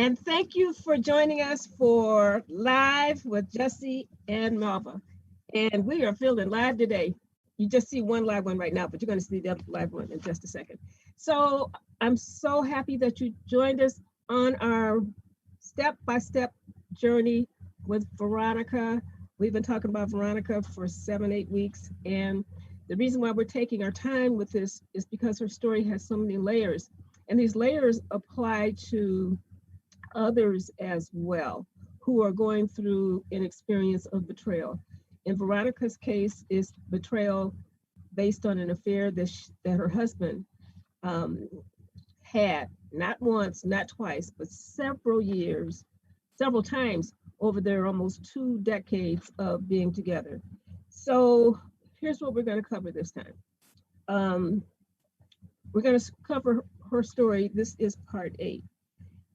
And thank you for joining us for Live with Jesse and Melva. And we are feeling live today. You just see one live one right now, but you're going to see the other live one in just a second. So I'm so happy that you joined us on our step-by-step journey with Veronica. We've been talking about Veronica for 7-8 weeks. And the reason why we're taking our time with this is because her story has so many layers. And these layers apply to others as well who are going through an experience of betrayal. In Veronica's case, is betrayal based on an affair that her husband had, not once, not twice, but several years, several times over their almost 2 decades of being together. So here's what we're going to cover this time. We're going to cover her story. This is part 8.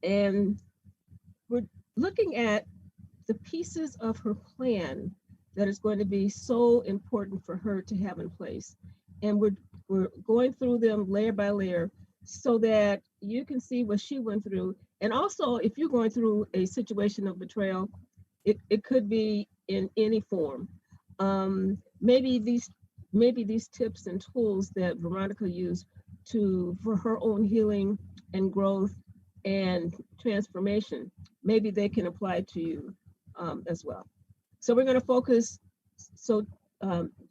And we're looking at the pieces of her plan that is going to be so important for her to have in place. And we're going through them layer by layer so that you can see what she went through. And also, if you're going through a situation of betrayal, it could be in any form. Maybe these tips and tools that Veronica used for her own healing and growth and transformation, maybe they can apply to you as well. So we're going to focus. So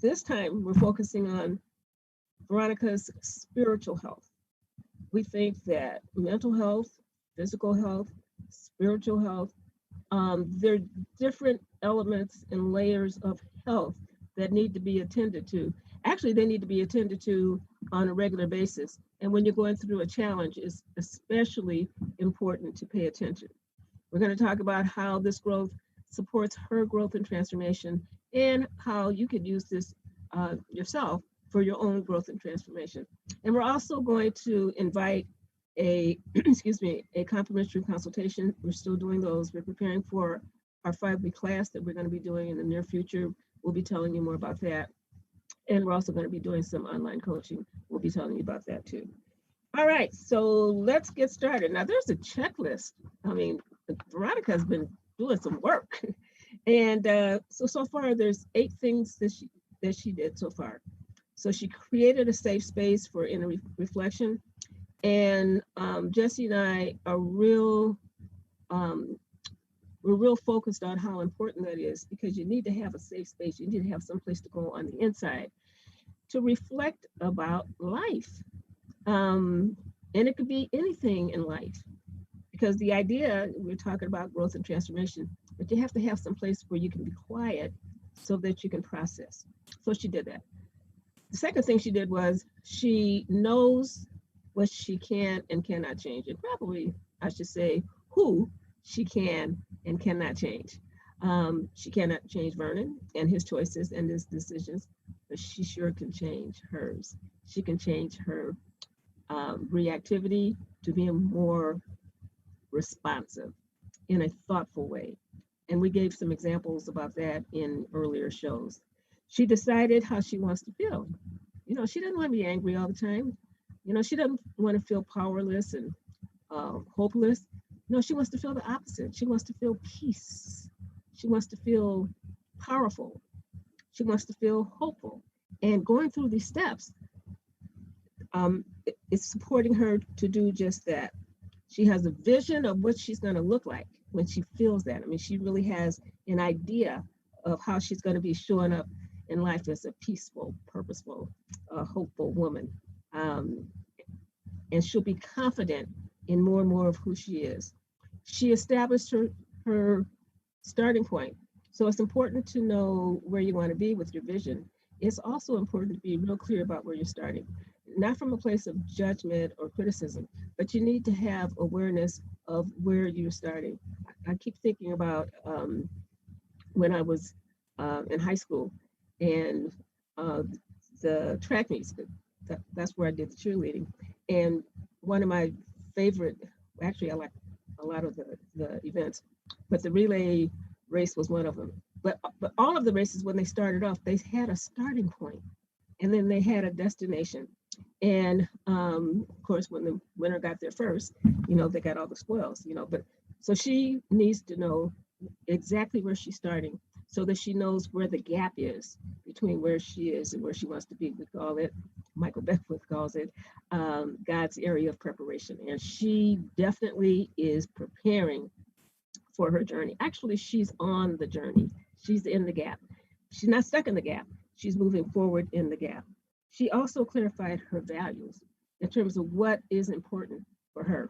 this time we're focusing on Veronica's spiritual health. We think that mental health, physical health, spiritual health, there are different elements and layers of health that need to be attended to. Actually, they need to be attended to on a regular basis. And when you're going through a challenge, it's especially important to pay attention. We're going to talk about how this growth supports her growth and transformation, and how you could use this yourself for your own growth and transformation. And we're also going to invite a complimentary consultation. We're still doing those. We're preparing for our 5-week class that we're going to be doing in the near future. We'll be telling you more about that. And we're also going to be doing some online coaching. We'll be telling you about that too. All right, so let's get started. Now there's a checklist. I mean, Veronica has been doing some work. And so far there's 8 things that she did so far. So she created a safe space for inner reflection. And Jesse and I are we're real focused on how important that is, because you need to have a safe space. You need to have some place to go on the inside to reflect about life. And it could be anything in life, because the idea, we're talking about growth and transformation, but you have to have some place where you can be quiet so that you can process. So she did that. The second thing she did was she knows what she can and cannot change. And probably, I should say, who she can and cannot change. She cannot change Vernon and his choices and his decisions, but she sure can change hers. She can change her reactivity to being more responsive in a thoughtful way. And we gave some examples about that in earlier shows. She decided how she wants to feel. You know, she doesn't want to be angry all the time. You know, she doesn't want to feel powerless and hopeless. No, she wants to feel the opposite. She wants to feel peace. She wants to feel powerful. She wants to feel hopeful. And going through these steps, it's supporting her to do just that. She has a vision of what she's going to look like when she feels that. I mean, she really has an idea of how she's going to be showing up in life as a peaceful, purposeful, hopeful woman. And she'll be confident in more and more of who she is. She established her starting point. So it's important to know where you want to be with your vision. It's also important to be real clear about where you're starting, not from a place of judgment or criticism, but you need to have awareness of where you're starting. I keep thinking about when I was in high school and the track meets. That's where I did the cheerleading. And one of my favorite, actually I like a lot of the events, but the relay race was one of them. But all of the races, when they started off, they had a starting point and then they had a destination. And of course, when the winner got there first, you know, they got all the spoils, you know, but So she needs to know exactly where she's starting so that she knows where the gap is between where she is and where she wants to be. We call it, Michael Beckwith calls it, God's area of preparation. And she definitely is preparing for her journey. Actually, she's on the journey. She's in the gap. She's not stuck in the gap. She's moving forward in the gap. She also clarified her values in terms of what is important for her.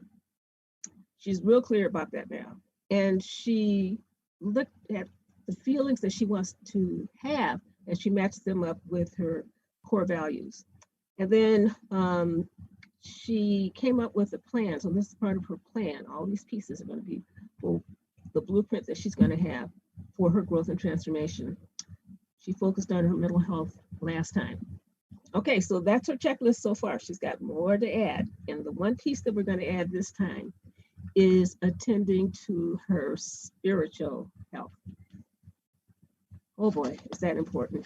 She's real clear about that now. And she looked at the feelings that she wants to have and she matched them up with her core values. And then she came up with a plan. So this is part of her plan. All these pieces are going to be for the blueprint that she's going to have for her growth and transformation. She focused on her mental health last time. Okay, so that's her checklist so far. She's got more to add. And the one piece that we're going to add this time is attending to her spiritual health. Oh boy, is that important.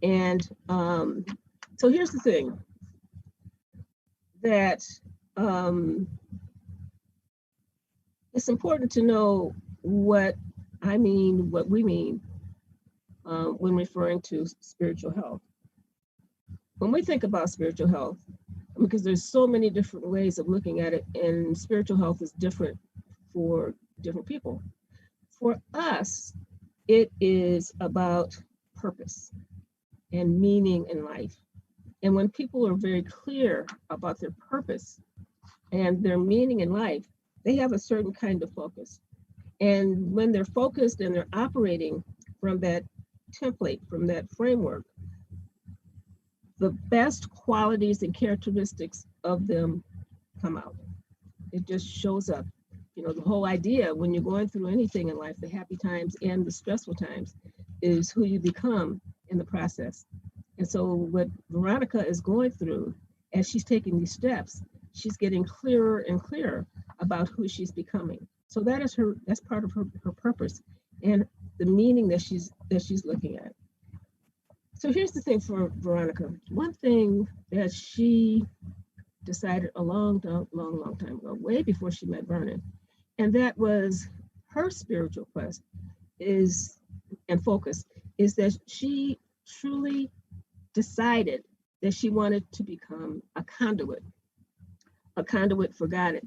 And so here's the thing that it's important to know what I mean, what we mean when referring to spiritual health. When we think about spiritual health, because there's so many different ways of looking at it, and spiritual health is different for different people. For us, it is about purpose and meaning in life. And when people are very clear about their purpose and their meaning in life, they have a certain kind of focus. And when they're focused and they're operating from that template, from that framework, the best qualities and characteristics of them come out. It just shows up. You know, the whole idea when you're going through anything in life, the happy times and the stressful times, is who you become in the process. And so what Veronica is going through as she's taking these steps, she's getting clearer and clearer about who she's becoming. So that's part of her purpose and the meaning that she's looking at. So here's the thing for Veronica. One thing that she decided a long time ago, way before she met Vernon, and that was her spiritual quest and focus is that she truly decided that she wanted to become a conduit for God,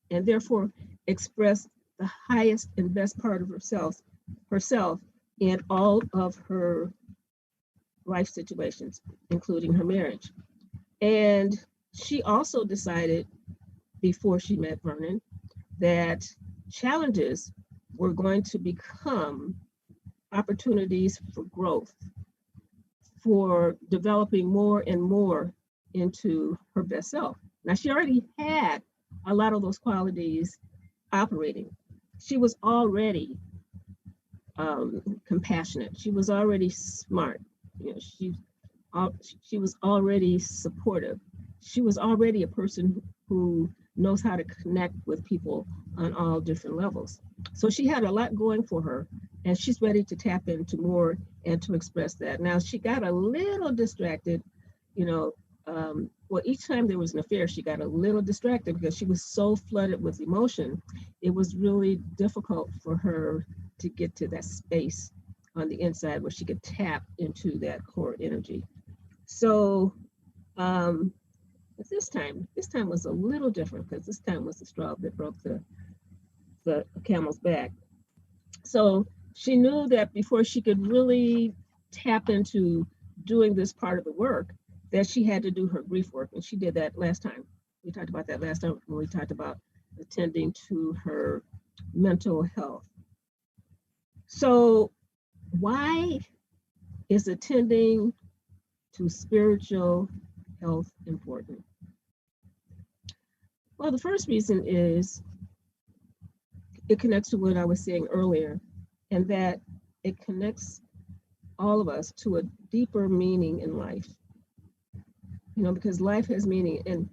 and therefore express the highest and best part of herself in all of her life situations, including her marriage. And she also decided before she met Vernon that challenges were going to become opportunities for growth, for developing more and more into her best self. Now, she already had a lot of those qualities operating. She was already compassionate. She was already smart. You know, she was already supportive. She was already a person who knows how to connect with people on all different levels. So she had a lot going for her, and she's ready to tap into more and to express that. Now, she got a little distracted, you know, well, each time there was an affair, she got a little distracted because she was so flooded with emotion. It was really difficult for her to get to that space on the inside where she could tap into that core energy. So this time was a little different because this time was the straw that broke the camel's back. So she knew that before she could really tap into doing this part of the work, that she had to do her grief work. And she did that last time. We talked about that last time when we talked about attending to her mental health. So why is attending to spiritual health important? Well, the first reason is it connects to what I was saying earlier, and that it connects all of us to a deeper meaning in life. You know, because life has meaning, and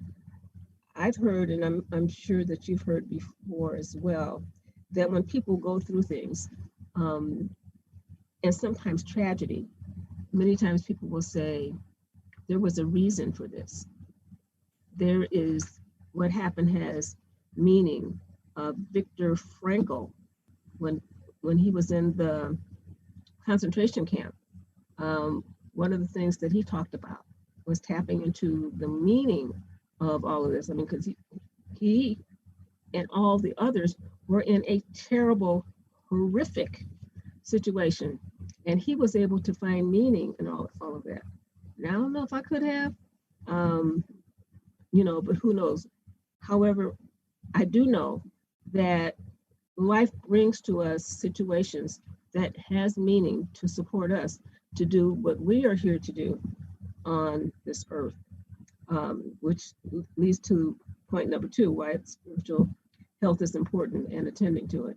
I've heard, and I'm sure that you've heard before as well, that when people go through things, and sometimes tragedy, many times people will say, there was a reason for this. What happened has meaning, Viktor Frankl, when he was in the concentration camp. Um, One of the things that he talked about was tapping into the meaning of all of this. I mean, because he and all the others were in a terrible, horrific situation, and he was able to find meaning in all of that. Now, I don't know if I could have, um, but who knows? However, I do know that life brings to us situations that has meaning to support us to do what we are here to do on this earth, which leads to point number 2, why spiritual health is important and attending to it.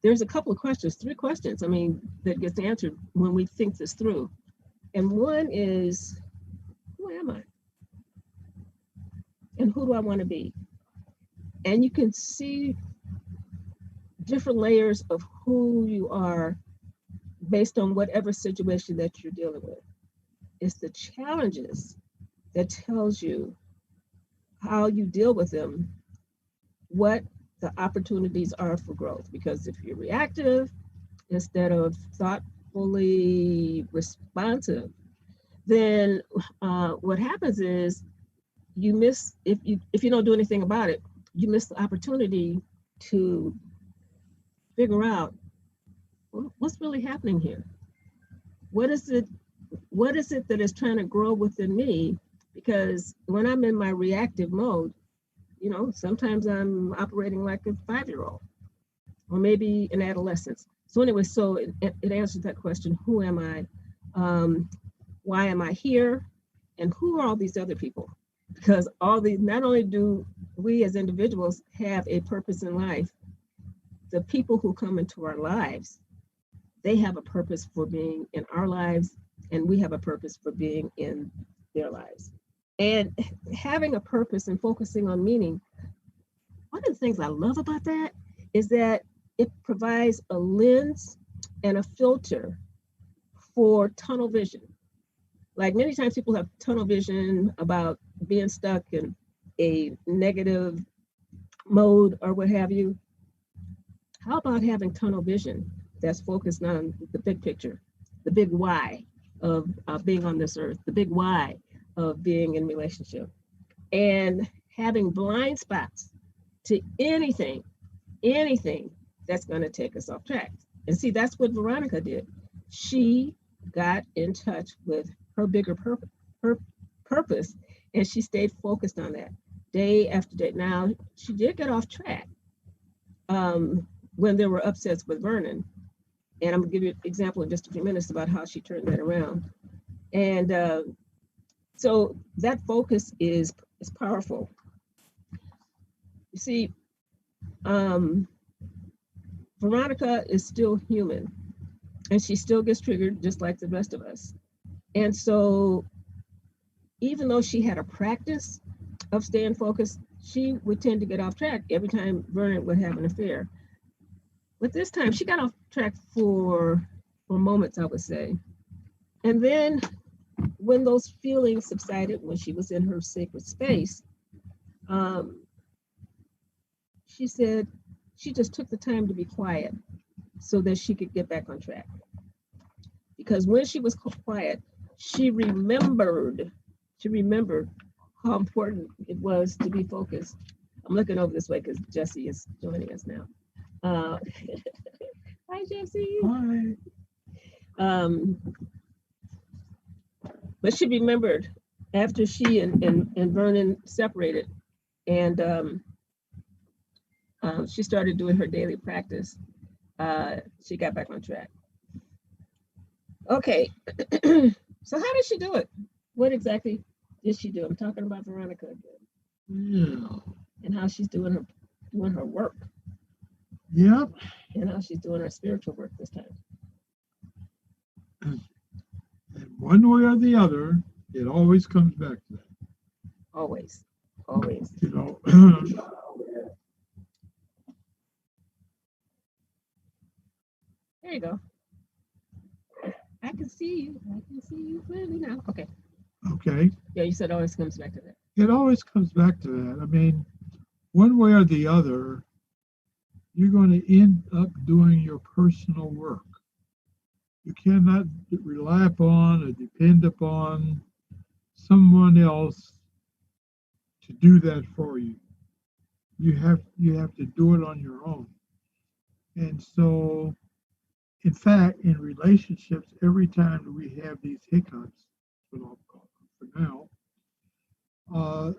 There's a couple of questions, 3 questions, I mean, that gets answered when we think this through. And one is, who am I? And who do I want to be? And you can see different layers of who you are based on whatever situation that you're dealing with. It's the challenges that tells you how you deal with them, what the opportunities are for growth. Because if you're reactive instead of thoughtfully responsive, then what happens is you miss, if you don't do anything about it, you miss the opportunity to figure out what's really happening here. What is it that is trying to grow within me? Because when I'm in my reactive mode, sometimes I'm operating like a 5-year-old or maybe an adolescent. So anyway, so it answers that question, who am I? Why am I here? And who are all these other people? Because not only do we as individuals have a purpose in life, the people who come into our lives, they have a purpose for being in our lives, and we have a purpose for being in their lives. And having a purpose and focusing on meaning, one of the things I love about that is that it provides a lens and a filter for tunnel vision. Like many times people have tunnel vision about being stuck in a negative mode or what have you. How about having tunnel vision that's focused on the big picture, the big why of being on this earth, the big why of being in relationship, and having blind spots to anything that's going to take us off track. And see, that's what Veronica did. She got in touch with her bigger purpose, and she stayed focused on that day after day. Now, she did get off track when there were upsets with Vernon. And I'm going to give you an example in just a few minutes about how she turned that around. And so that focus is powerful. You see, Veronica is still human, and she still gets triggered just like the rest of us. And so even though she had a practice of staying focused, she would tend to get off track every time Vernon would have an affair. But this time she got off track for moments, I would say. And then when those feelings subsided, when she was in her sacred space, she said she just took the time to be quiet so that she could get back on track. Because when she was quiet, she remembered how important it was to be focused. I'm looking over this way because Jesse is joining us now. Hi, Jesse. Hi. But she remembered after she and Vernon separated, and she started doing her daily practice. She got back on track. Okay, so how did she do it? What exactly did she do? I'm talking about Veronica again. Yeah. And how she's doing her work. Yep. And how she's doing her spiritual work this time. And one way or the other, it always comes back to that. Always. You know. There you go. I can see you. Clearly now. Okay. Yeah, you said always comes back to that. It always comes back to that. I mean, one way or the other, you're going to end up doing your personal work. You cannot rely upon or depend upon someone else to do that for you. You have to do it on your own. And so, in fact, in relationships, every time that we have these hiccups, what I'll call them for now, uh,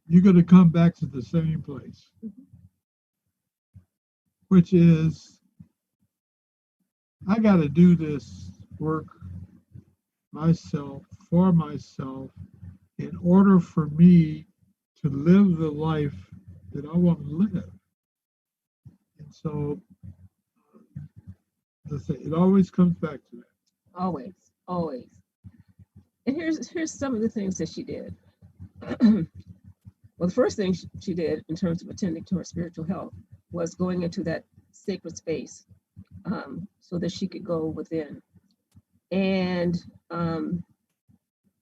you're going to come back to the same place, which is I got to do this work myself for myself in order for me to live the life that I want to live. And so it always comes back to that. Always, always. And here's some of the things that she did. Well, the first thing she did in terms of attending to her spiritual health was going into that sacred space, so that she could go within. And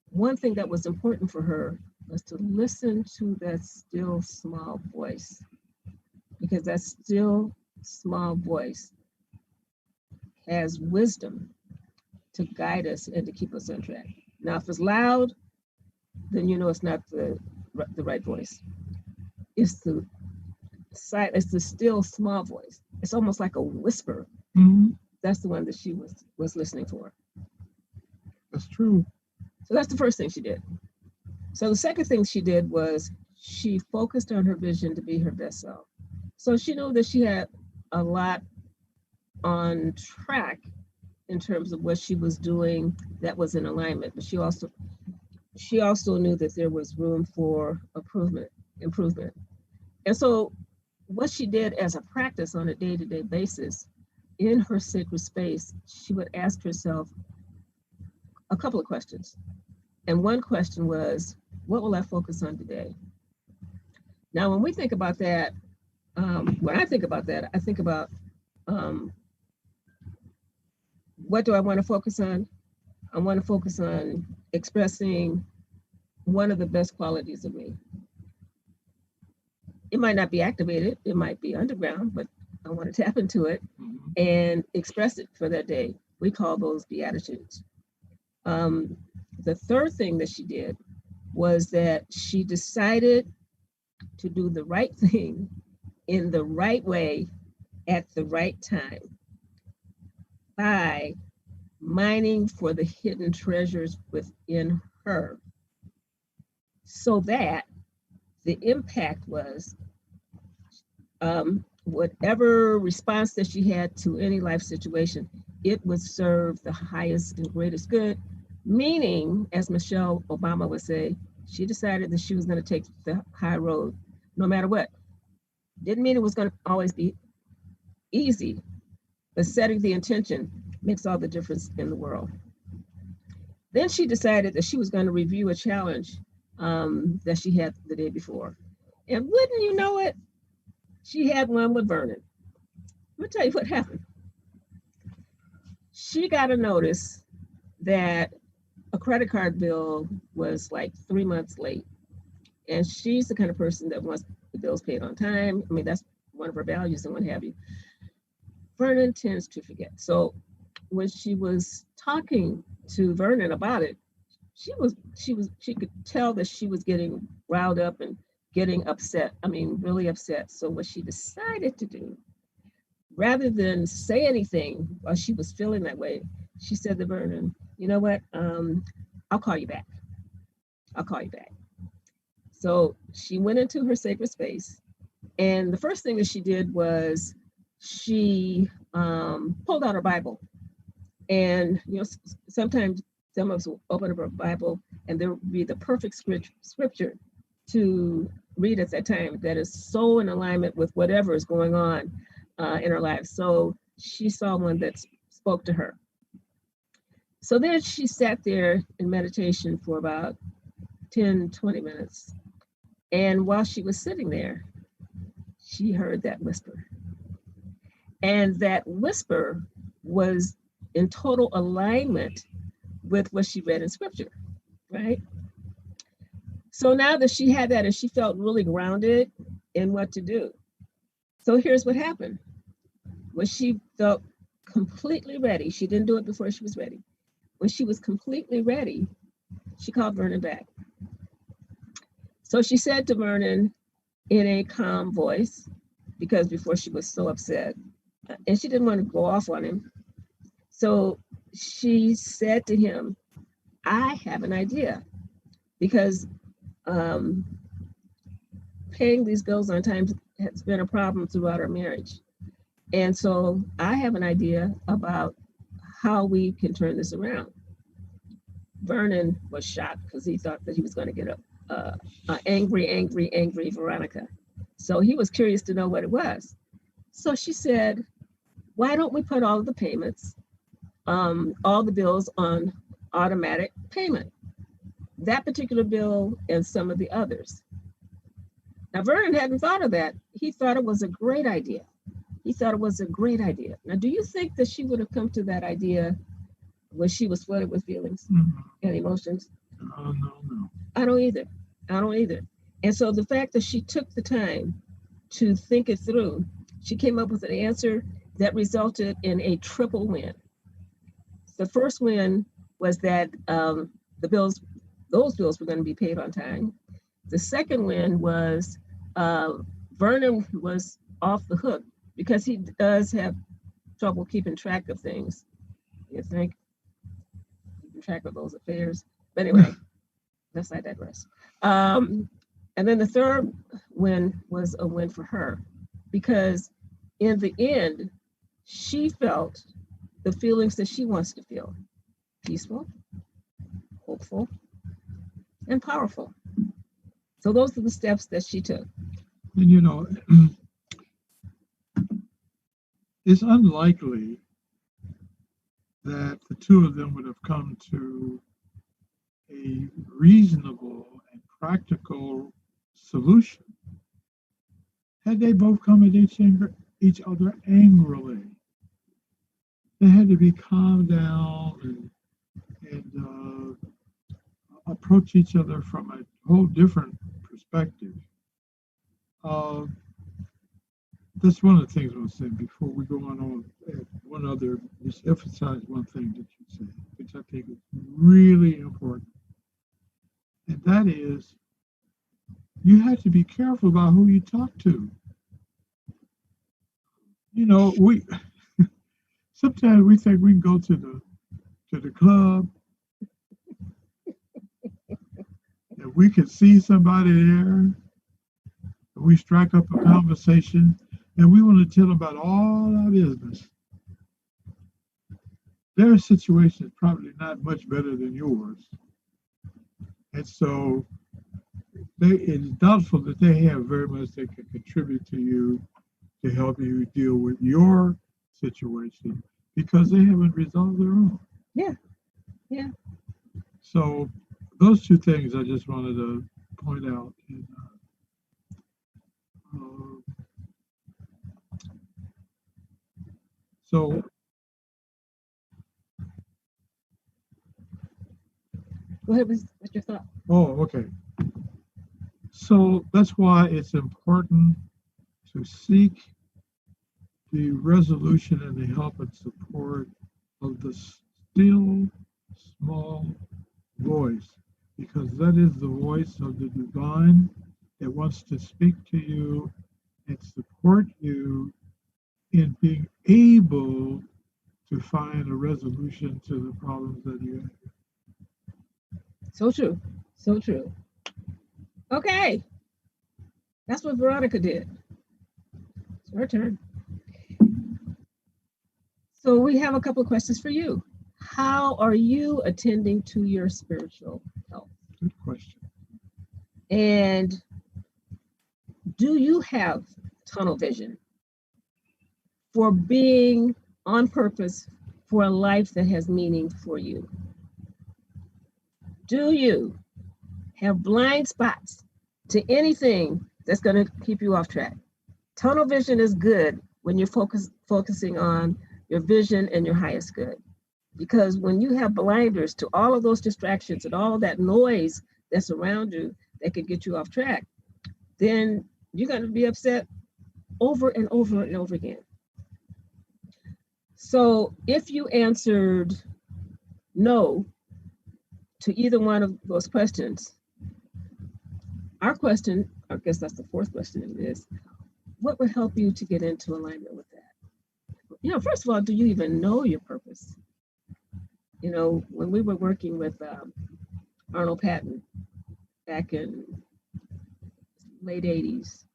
one thing that was important for her was to listen to that still small voice, because that still small voice has wisdom to guide us and to keep us on track. Now, if it's loud, then you know it's not the right voice. It's the still small voice. It's almost like a whisper. Mm-hmm. That's the one that she was listening for. That's true. So that's the first thing she did. So the second thing she did was she focused on her vision to be her best self. So she knew that she had a lot on track in terms of what she was doing that was in alignment, but she also knew that there was room for improvement. And so what she did as a practice on a day-to-day basis in her sacred space, she would ask herself a couple of questions. And one question was, what will I focus on today? Now, when we think about that, when I think about that, I think about what do I want to focus on? I want to focus on expressing one of the best qualities of me. It might not be activated, it might be underground, but I want to tap into it and express it for that day. We call those beatitudes. The third thing that she did was that she decided to do the right thing in the right way at the right time by mining for the hidden treasures within her, so that the impact was whatever response that she had to any life situation, it would serve the highest and greatest good. Meaning, as Michelle Obama would say, she decided that she was going to take the high road no matter what. Didn't mean it was going to always be easy, but setting the intention makes all the difference in the world. Then she decided that she was going to review a challenge that she had the day before. And wouldn't you know it, she had one with Vernon. Let me tell you what happened. She got a notice that a credit card bill was like 3 months late. And she's the kind of person that wants the bills paid on time. I mean, that's one of her values and what have you. Vernon tends to forget. So when she was talking to Vernon about it, she could tell that she was getting riled up and getting upset. I mean, really upset. So what she decided to do, rather than say anything while she was feeling that way, she said to Vernon, you know what? I'll call you back. I'll call you back. So she went into her sacred space. And the first thing that she did was she pulled out her Bible. And, you know, sometimes some of us will open up our Bible and there will be the perfect scripture to read at that time that is so in alignment with whatever is going on in her life. So she saw one that spoke to her. So then she sat there in meditation for about 10, 20 minutes. And while she was sitting there, she heard that whisper. And that whisper was in total alignment with what she read in scripture, right? So now that she had that and she felt really grounded in what to do. So here's what happened. When she felt completely ready, she didn't do it before she was ready. When she was completely ready, she called Vernon back. So she said to Vernon in a calm voice, because before she was so upset, and she didn't want to go off on him. So she said to him, I have an idea, because paying these bills on time has been a problem throughout our marriage. And so I have an idea about how we can turn this around. Vernon was shocked because he thought that he was going to get a angry Veronica. So he was curious to know what it was. So she said, why don't we put all of the payments, all the bills on automatic payment? That particular bill and some of the others. Now, Vernon hadn't thought of that. He thought it was a great idea. He thought it was a great idea. Now, do you think that she would have come to that idea when she was flooded with feelings and emotions? No. I don't either. I don't either. And so the fact that she took the time to think it through, she came up with an answer that resulted in a triple win. The first win was that those bills were going to be paid on time. The second win was Vernon was off the hook because he does have trouble keeping track of things. You think? Keeping track of those affairs. But anyway, that's I digress. And then the third win was a win for her because in the end, she felt the feelings that she wants to feel: peaceful, hopeful, and powerful. So those are the steps that she took. And it's unlikely that the two of them would have come to a reasonable and practical solution had they both come at each other angrily. They had to be calmed down and approach each other from a whole different perspective. That's one of the things I want to say before we go on. One other, just emphasize one thing that you said, which I think is really important. And that is, you have to be careful about who you talk to. We sometimes we think we can go to the club and we can see somebody there. We strike up a conversation and we want to tell them about all our business. Their situation is probably not much better than yours. And so it's doubtful that they have very much they can contribute to you to help you deal with your situation because they haven't resolved their own. Yeah. So those two things I just wanted to point out. So go ahead. What's your thought? Oh, okay. So that's why it's important to seek the resolution and the help and support of the still small voice, because that is the voice of the divine that wants to speak to you and support you in being able to find a resolution to the problems that you have. So true. So true. Okay. That's what Veronica did. It's her turn. So we have a couple of questions for you. How are you attending to your spiritual health? Good question. And do you have tunnel vision for being on purpose for a life that has meaning for you? Do you have blind spots to anything that's going to keep you off track? Tunnel vision is good when you're focusing on your vision and your highest good. Because when you have blinders to all of those distractions and all of that noise that's around you, that could get you off track, then you're going to be upset over and over and over again. So if you answered no to either one of those questions, our question, I guess that's the fourth question, is what would help you to get into alignment with that? First of all, do you even know your purpose? When we were working with Arnold Patton back in late 80s,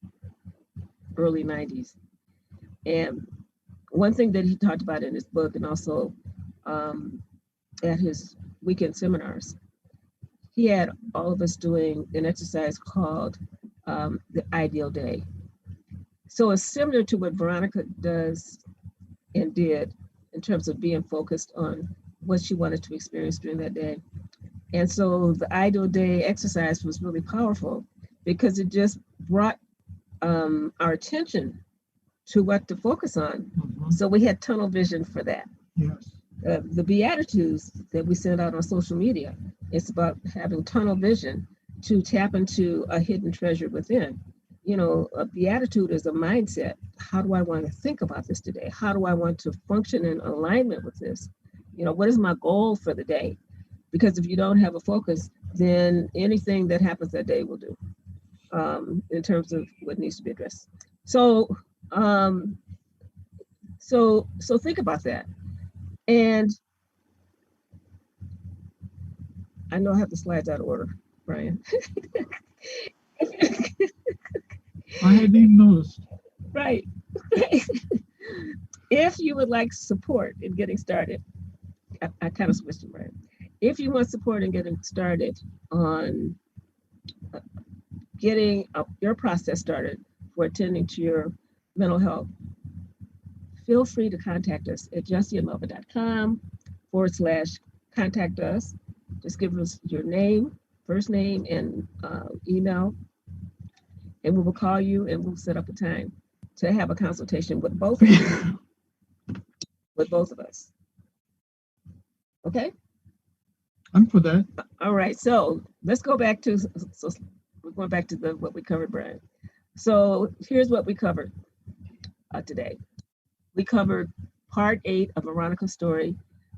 early 90s, and one thing that he talked about in his book and also at his weekend seminars, he had all of us doing an exercise called the ideal day. So it's similar to what Veronica does and did in terms of being focused on what she wanted to experience during that day. And so the ideal day exercise was really powerful because it just brought our attention to what to focus on. Mhm. So we had tunnel vision for that. Yes. The Beatitudes that we send out on social media, it's about having tunnel vision to tap into a hidden treasure within. A beatitude is a mindset. How do I want to think about this today? How do I want to function in alignment with this? What is my goal for the day? Because if you don't have a focus, then anything that happens that day will do in terms of what needs to be addressed. So think about that. And I know I have the slides out of order, Brian. I hadn't even noticed. Right. If you would like support in getting started, I kind of switched it, right? If you want support in getting started on getting your process started for attending to your mental health, feel free to contact us at jesseandmelva.com/contact us. Just give us your name, first name, and email, and we will call you and we'll set up a time to have a consultation with both of you, with both of us. Okay? I'm for that. All right, so let's go back to, we're going back to what we covered, Brian. So here's what we covered today. We covered part 8 of Veronica's story,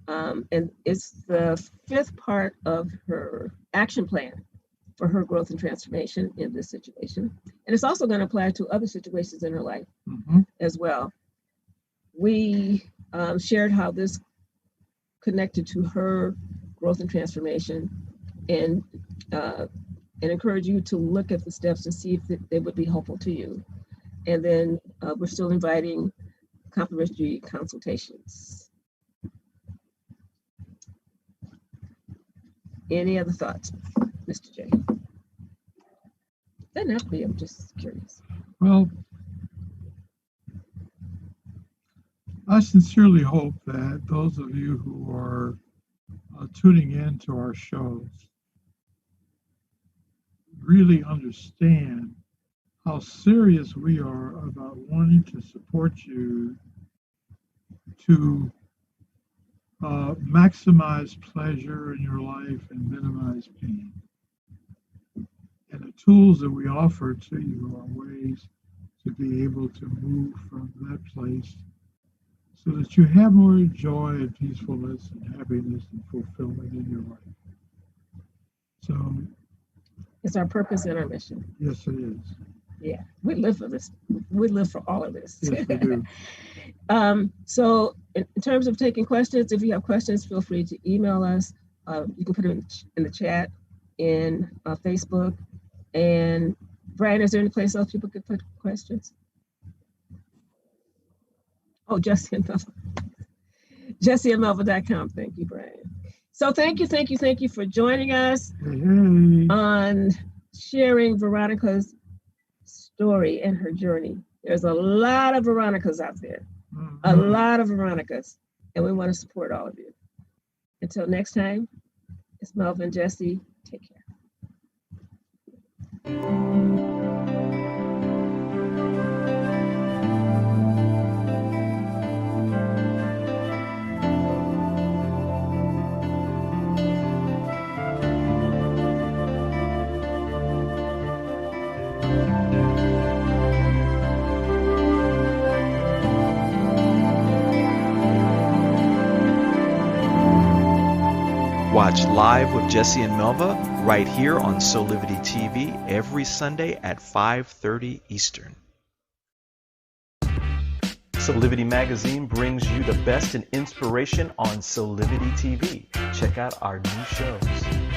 and it's the 5th part of her action plan for her growth and transformation in this situation. And it's also going to apply to other situations in her life as well. We shared how this connected to her growth and transformation, and encourage you to look at the steps and see if they would be helpful to you. And then we're still inviting complimentary consultations. Any other thoughts, Mr. J? Doesn't have to be, I'm just curious. Well, I sincerely hope that those of you who are tuning in to our shows really understand how serious we are about wanting to support you to maximize pleasure in your life and minimize pain. And the tools that we offer to you are ways to be able to move from that place so that you have more joy and peacefulness and happiness and fulfillment in your life. So it's our purpose and our mission. Yes, it is. Yeah, we live for this. We live for all of this. Yes, we do. So in terms of taking questions, if you have questions, feel free to email us. You can put it in the chat, in Facebook. And Brian, is there any place else people could put questions? Oh, Jesse and Melva. JESSEandMelva.com. Thank you, Brian. So thank you for joining us on sharing Veronica's story and her journey. There's a lot of Veronicas out there, a lot of Veronicas, and we want to support all of you. Until next time, it's Melva and Jesse. Take care. watch Live with Jesse and Melva right here on Solivity TV every Sunday at 5:30 Eastern. Solivity Magazine brings you the best in inspiration on Solivity TV. Check out our new shows.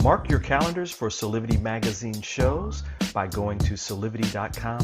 Mark your calendars for Solivity Magazine shows by going to solivity.com/calendar.